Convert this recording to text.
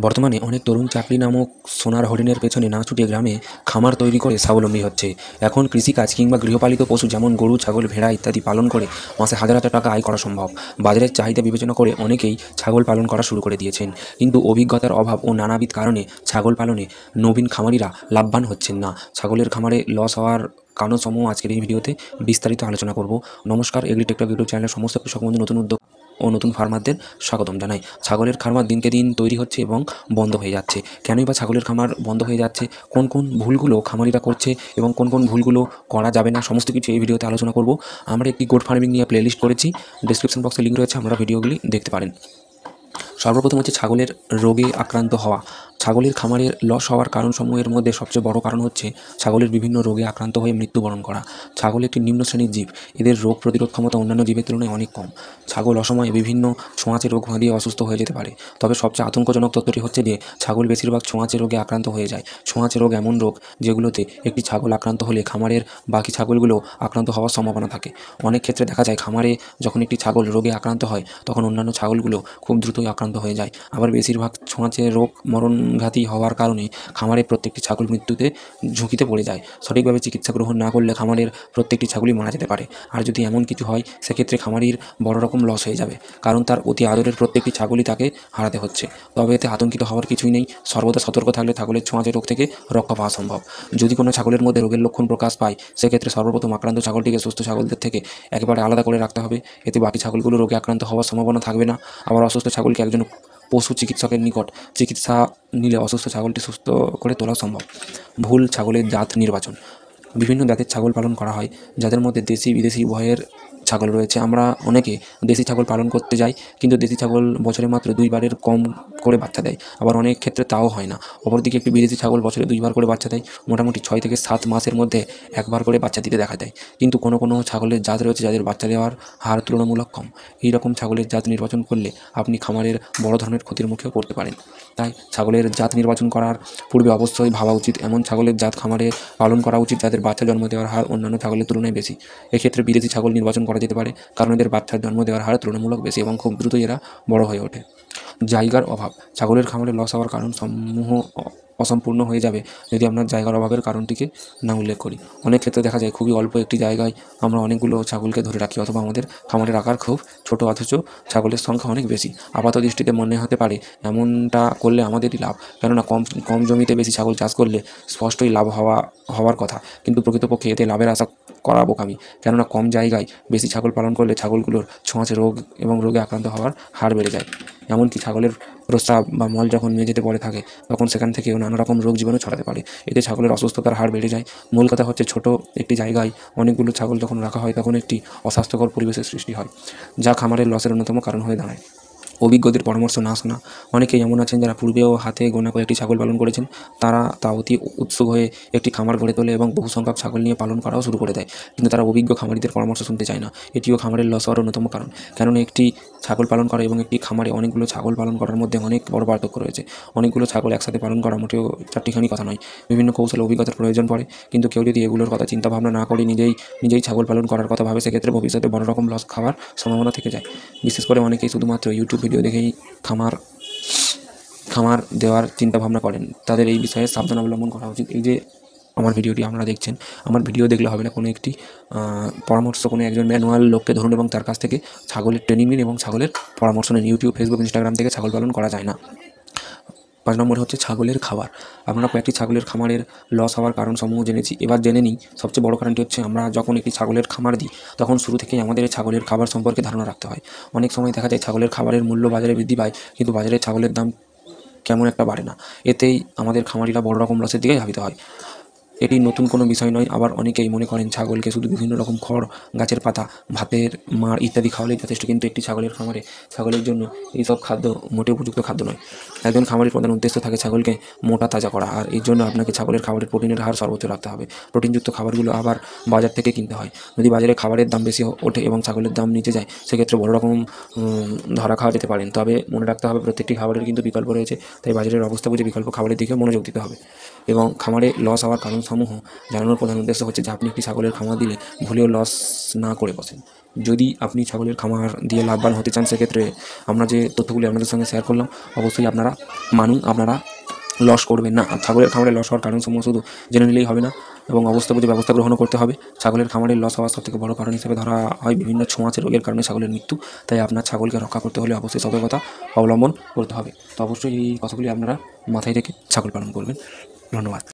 বর্তমানে অনেক তরুণ চাকরি নামক সোনার হরিণের পেছনে না ছুটে গ্রামে খামার তৈরি করে স্বাবলম্বী হচ্ছে। এখন কৃষিকাজ কিংবা গৃহপালিত পশু যেমন গরু, ছাগল, ভেড়া ইত্যাদি পালন করে মাসে হাজার হাজার টাকা আয় করা সম্ভব। বাজারের চাহিদা বিবেচনা করে অনেকেই ছাগল পালন করা শুরু করে দিয়েছেন, কিন্তু অভিজ্ঞতার অভাব ও নানাবিধ কারণে ছাগল পালনে নবীন খামারিরা লাভবান হচ্ছেন না। ছাগলের খামারে লস হওয়ার কারণসমূহ আজকের এই ভিডিওতে বিস্তারিত আলোচনা করব। নমস্কার, এগ্রিটেকটক ইউটিউব চ্যানেলের সমস্ত কৃষক বন্ধু, নতুন উদ্যোগ ও নতুন ফার্মারদের স্বাগতম জানাই। ছাগলের খামার দিনকে দিন তৈরি হচ্ছে এবং বন্ধ হয়ে যাচ্ছে। কেনই বা ছাগলের খামার বন্ধ হয়ে যাচ্ছে, কোন কোন ভুলগুলো খামারিরা করছে এবং কোন কোন ভুলগুলো করা যাবে না, সমস্ত কিছু এই ভিডিওতে আলোচনা করব। আমরা একটি গোট ফার্মিং নিয়ে প্লেলিস্ট করেছি, ডেসক্রিপশন বক্সে লিঙ্ক রয়েছে, আপনারা ভিডিওগুলি দেখতে পারেন। সর্বপ্রথম হচ্ছে ছাগলের রোগে আক্রান্ত হওয়া। ছাগলের খামারের লস হওয়ার কারণসমূহের মধ্যে সবচেয়ে বড় কারণ হচ্ছে ছাগলের বিভিন্ন রোগে আক্রান্ত হয়ে মৃত্যুবরণ করা। ছাগল একটি নিম্ন শ্রেণীর জীব, এদের রোগ প্রতিরোধ ক্ষমতা অন্যান্য জীবের তুলনায় অনেক কম। ছাগল অসময়ে বিভিন্ন ছোঁয়াচে রোগ দিয়ে অসুস্থ হয়ে যেতে পারে। তবে সবচেয়ে আতঙ্কজনক তথ্যটি হচ্ছে যে ছাগল বেশিরভাগ ছোঁয়াচে রোগে আক্রান্ত হয়ে যায়। ছোঁয়াচে রোগ এমন রোগ যেগুলোতে একটি ছাগল আক্রান্ত হলে খামারের বাকি ছাগলগুলো আক্রান্ত হওয়ার সম্ভাবনা থাকে। অনেক ক্ষেত্রে দেখা যায় খামারে যখন একটি ছাগল রোগে আক্রান্ত হয় তখন অন্যান্য ছাগলগুলো খুব দ্রুতই আক্রান্ত হয়ে যায়। আবার বেশিরভাগ ছোঁয়াচে রোগ মরণঘাতী হওয়ার কারণে খামারের প্রত্যেকটি ছাগল মৃত্যুতে ঝুঁকিতে পড়ে যায়। সঠিকভাবে চিকিৎসা গ্রহণ না করলে খামারের প্রত্যেকটি ছাগলই মারা যেতে পারে। আর যদি এমন কিছু হয় সেক্ষেত্রে খামারির বড় রকম লস হয়ে যাবে, কারণ তার অতি আদরের প্রত্যেকটি ছাগলই তাকে হারাতে হচ্ছে। তবে এতে আতঙ্কিত হওয়ার কিছুই নেই। সর্বদা সতর্ক থাকলে ছাগলের ছোঁয়াচে রোগ থেকে রক্ষা পাওয়া সম্ভব। যদি কোনো ছাগলের মধ্যে রোগের লক্ষণ প্রকাশ পায় সেক্ষেত্রে সর্বপ্রথম আক্রান্ত ছাগলটিকে সুস্থ ছাগলদের থেকে একেবারে আলাদা করে রাখতে হবে। এতে বাকি ছাগলগুলো রোগে আক্রান্ত হওয়ার সম্ভাবনা থাকবে না। আবার অসুস্থ ছাগলকে একজন পশু চিকিৎসকের নিকট চিকিৎসা নিলে অসুস্থ ছাগলটি সুস্থ করে তোলা সম্ভব। ভুল ছাগলের জাত নির্বাচন। বিভিন্ন জাতের ছাগল পালন করা হয়, যাদের মধ্যে দেশি বিদেশি উভয়ের ছাগল রয়েছে। আমরা অনেকে দেশি ছাগল পালন করতে যাই, কিন্তু দেশি ছাগল বছরে মাত্র 2বারের কম করে বাচ্চা দেয়, আবার অনেক ক্ষেত্রে তাও হয় না। অপরদিকে একটি বিদেশি ছাগল বছরে 2বার করে বাচ্চা দেয়, মোটামুটি 6 থেকে 7 মাসের মধ্যে একবার করে বাচ্চা দিতে দেখা দেয়। কিন্তু কোনো কোনো ছাগলের জাত রয়েছে যাদের বাচ্চা দেওয়ার হার তুলনামূলক কম। এই রকম ছাগলের জাত নির্বাচন করলে আপনি খামারের বড় ধরনের ক্ষতির মুখেও পড়তে পারেন। তাই ছাগলের জাত নির্বাচন করার পূর্বে অবশ্যই ভাবা উচিত এমন ছাগলের জাত খামারে পালন করা উচিত যাদের বাচ্চা জন্ম দেওয়ার হার অন্যান্য ছাগলের তুলনায় বেশি। এক্ষেত্রে বিদেশি ছাগল নির্বাচন করা যেতে পারে, কারণ এদের বাচ্চার জন্ম দেওয়ার হার তুলনামূলক বেশি এবং খুব দ্রুতই এরা বড় হয়ে ওঠে। জায়গার অভাব। ছাগলের খামারে লস হওয়ার কারণ সমূহ অসম্পূর্ণ হয়ে যাবে যদি আপনার জায়গার অভাবের কারণটিকে না উল্লেখ করি। অনেক ক্ষেত্রে দেখা যায় খুবই অল্প একটি জায়গায় আমরা অনেকগুলো ছাগলকে ধরে রাখি, অথবা আমাদের খামারের আকার খুব ছোট অথচ ছাগলের সংখ্যা অনেক বেশি। আপাত দৃষ্টিতে মনে হতে পারে এমনটা করলে আমাদেরই লাভ, কেননা কম কম জমিতে বেশি ছাগল চাষ করলে স্পষ্টই লাভ হওয়ার কথা, কিন্তু প্রকৃতপক্ষে এতে লাভের আশা করা বোকামি। কেননা কম জায়গায় বেশি ছাগল পালন করলে ছাগলগুলোর ছোঁয়াচে রোগ এবং রোগে আক্রান্ত হওয়ার হার বেড়ে যায়। এমনকি ছাগলের প্রস্রাব বা মল যখন মেঝেতে পড়ে থাকে তখন সেখান থেকেও নানা রকম রোগ জীবাণু ছড়াতে পারে। এতে ছাগলের অসুস্থতার হার বেড়ে যায়। মূল কথা হচ্ছে ছোট একটি জায়গায় অনেকগুলো ছাগল যখন রাখা হয় তখন একটি অস্বাস্থ্যকর পরিবেশের সৃষ্টি হয়, যা খামারের লসের অন্যতম কারণ হয়ে দাঁড়ায়। অভিজ্ঞদের পরামর্শ না শোনা। অনেকেই এমন আছেন যারা পূর্বেও হাতে গোনা কয়েকটি ছাগল পালন করেছেন। তারা তা অতি উৎসুক হয়ে একটি খামার গড়ে তোলে এবং বহু সংখ্যক ছাগল নিয়ে পালন করাও শুরু করে দেয়, কিন্তু তারা অভিজ্ঞ খামারিদের পরামর্শ শুনতে চায় না। এটিও খামারের লস হওয়ার অন্যতম কারণ, কেননা একটি ছাগল পালন করা এবং একটি খামারে অনেকগুলো ছাগল পালন করার মধ্যে অনেক বড় পার্থক্য রয়েছে। অনেকগুলো ছাগল একসাথে পালন করা মোটেও চারটিখানি কথা নয়, বিভিন্ন কৌশল অভিজ্ঞতার প্রয়োজন পড়ে। কিন্তু কেউ যদি এগুলোর কথা চিন্তা ভাবনা না করে নিজেই ছাগল পালন করার কথা ভাবে সেক্ষেত্রে ভবিষ্যতে বড় রকম লস খাওয়ার সম্ভাবনা থেকে যায়। বিশেষ করে অনেকেই শুধুমাত্র ইউটিউব ভিডিও দেখেই খামার দেওয়ার চিন্তা ভাবনা করেন। তাদের এই বিষয়ে সাবধান অবলম্বন করা উচিত। এই যে আমার ভিডিওটি আপনারা দেখছেন, আমার ভিডিও দেখলে হবে না, কোনো একটি পরামর্শ কোনো একজন ম্যানুয়াল লোককে ধরুন এবং তার কাছ থেকে ছাগলের ট্রেনিং নিন এবং ছাগলের পরামর্শ নিন। ইউটিউব, ফেসবুক, ইনস্টাগ্রাম থেকে ছাগল পালন করা যায় না। 5 নম্বর হচ্ছে ছাগলের খাবার। আমরা কয়েকটি ছাগলের খামারের লস হওয়ার কারণসমূহ জেনেছি, এবার জেনে নিই সবচেয়ে বড় কারণটি হচ্ছে আমরা যখন একটি ছাগলের খামার দিই তখন শুরু থেকেই আমাদের ছাগলের খাবার সম্পর্কে ধারণা রাখতে হয়। অনেক সময় দেখা যায় ছাগলের খাবারের মূল্য বাজারে বৃদ্ধি পায়, কিন্তু বাজারে ছাগলের দাম কেমন একটা বাড়ে না। এতেই আমাদের খামারিরা বড় রকম লসের দিকে ধাবিত হয়। এটি নতুন কোনো বিষয় নয়। আবার অনেকেই মনে করেন ছাগলকে শুধু বিভিন্ন রকম খড়, গাছের পাতা, ভাতের মাড় ইত্যাদি খাওয়ালেই যথেষ্ট, কিন্তু একটি ছাগলের খামারে ছাগলের জন্য এইসব খাদ্য মোটেও উপযুক্ত খাদ্য নয়। একজন খামারের প্রধান উদ্দেশ্য থাকে ছাগলকে মোটা তাজা করা, আর এই জন্য আপনাকে ছাগলের খাবারের প্রোটিনের হার সর্বোচ্চ রাখতে হবে। প্রোটিনযুক্ত খাবারগুলো আবার বাজার থেকে কিনতে হয়। যদি বাজারে খাবারের দাম বেশি ওঠে এবং ছাগলের দাম নিচে যায় সেক্ষেত্রে বড় রকম ধরা খাওয়া যেতে পারেন। তবে মনে রাখতে হবে প্রত্যেকটি খাবারের কিন্তু বিকল্প রয়েছে, তাই বাজারের অবস্থা বুঝে বিকল্প খাবারের দিকে মনোযোগ দিতে হবে। এবং খামারে লস হওয়ার কারণসমূহ জানানোর প্রধান উদ্দেশ্য হচ্ছে যে আপনি একটি ছাগলের খামার দিলে ভুলেও লস না করে বসেন। যদি আপনি ছাগলের খামার দিয়ে লাভবান হতে চান, সেক্ষেত্রে আমরা যে তথ্যগুলি আপনাদের সঙ্গে শেয়ার করলাম অবশ্যই আপনারা মানুন, আপনারা লস করবেন না। ছাগলের খামারে লস হওয়ার কারণসমূহ শুধু জেনে নিলেই হবে না এবং অবস্থা বুঝে ব্যবস্থা গ্রহণও করতে হবে। ছাগলের খামারে লস হওয়ার সবথেকে বড় কারণ হিসেবে ধরা হয় বিভিন্ন ছোঁয়াচে রোগের কারণে ছাগলের মৃত্যু। তাই আপনার ছাগলকে রক্ষা করতে হলে অবশ্যই সতর্কতা অবলম্বন করতে হবে। তো অবশ্যই এই কথাগুলি আপনারা মাথায় রেখে ছাগল পালন করবেন। ধন্যবাদ।